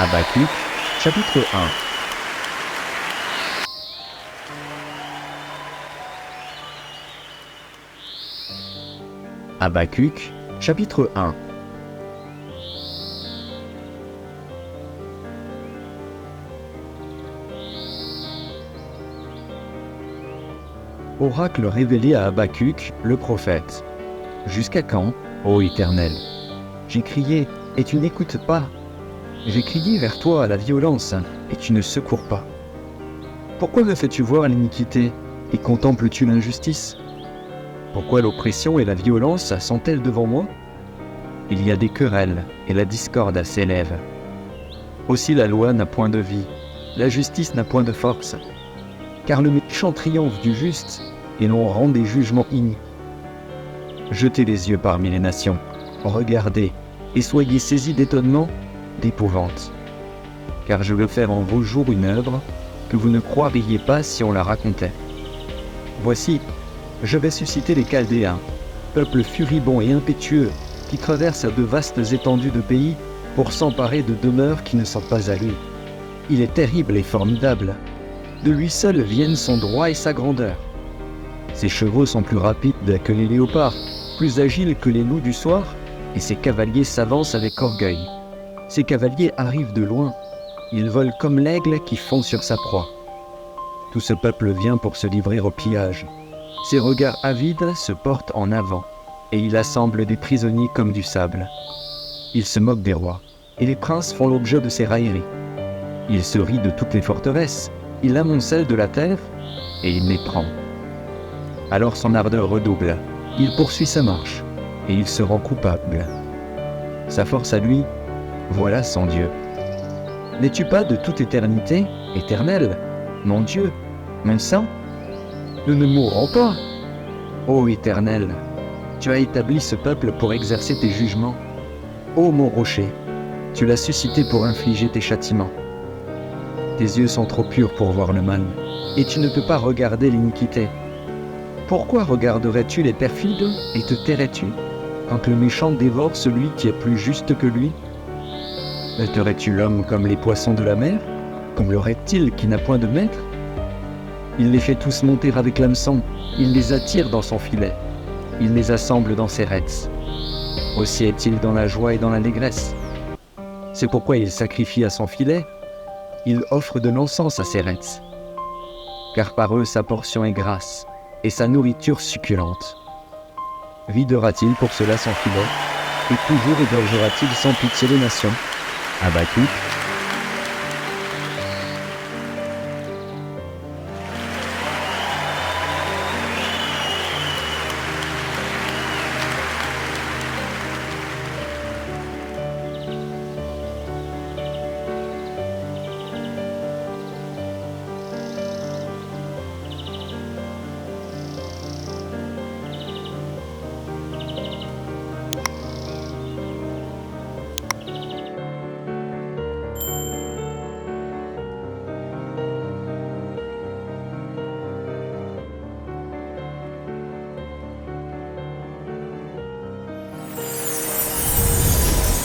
Habacuc, chapitre 1. Habacuc, chapitre 1. Oracle révélé à Habacuc, le prophète. Jusqu'à quand, ô Éternel? J'ai crié, et tu n'écoutes pas. J'ai crié vers toi à la violence, et tu ne secours pas. Pourquoi me fais-tu voir l'iniquité, et contemples-tu l'injustice? Pourquoi l'oppression et la violence sont-elles devant moi? Il y a des querelles, et la discorde s'élève. Aussi la loi n'a point de vie, la justice n'a point de force. Car le méchant triomphe du juste, et l'on rend des jugements iniques. Jetez les yeux parmi les nations, regardez, et soyez saisis d'étonnement, d'épouvante. Car je veux faire en vos jours une œuvre que vous ne croiriez pas si on la racontait. Voici, je vais susciter les Chaldéens, peuple furibond et impétueux, qui traverse de vastes étendues de pays pour s'emparer de demeures qui ne sont pas à lui. Il est terrible et formidable. De lui seul viennent son droit et sa grandeur. Ses chevaux sont plus rapides que les léopards, plus agiles que les loups du soir, et ses cavaliers s'avancent avec orgueil. Ses cavaliers arrivent de loin. Ils volent comme l'aigle qui fond sur sa proie. Tout ce peuple vient pour se livrer au pillage. Ses regards avides se portent en avant, et il assemble des prisonniers comme du sable. Il se moque des rois, et les princes font l'objet de ses railleries. Il se rit de toutes les forteresses, il amoncelle de la terre, et il les prend. Alors son ardeur redouble, il poursuit sa marche, et il se rend coupable. Sa force à lui, voilà son Dieu. N'es-tu pas de toute éternité, éternel, mon Dieu, mon Saint? Nous ne mourrons pas. Ô Éternel, tu as établi ce peuple pour exercer tes jugements. Ô mon rocher, tu l'as suscité pour infliger tes châtiments. Tes yeux sont trop purs pour voir le mal, et tu ne peux pas regarder l'iniquité. Pourquoi regarderais-tu les perfides et te tairais-tu quand le méchant dévore celui qui est plus juste que lui? Mettrais-tu l'homme comme les poissons de la mer, comme le reptile qui n'a point de maître? Il les fait tous monter avec l'hameçon, il les attire dans son filet, il les assemble dans ses rets. Aussi est-il dans la joie et dans l'allégresse. C'est pourquoi il sacrifie à son filet, il offre de l'encens à ses rets. Car par eux sa portion est grasse, et sa nourriture succulente. Videra-t-il pour cela son filet, et toujours égorgera-t-il sans pitié les nations? Habacuc.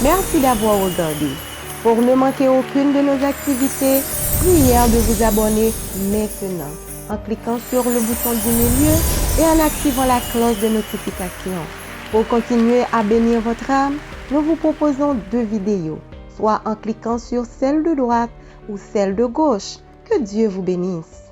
Merci d'avoir regardé. Pour ne manquer aucune de nos activités, priez de vous abonner maintenant en cliquant sur le bouton du milieu et en activant la cloche de notification. Pour continuer à bénir votre âme, nous vous proposons 2 vidéos, soit en cliquant sur celle de droite ou celle de gauche. Que Dieu vous bénisse.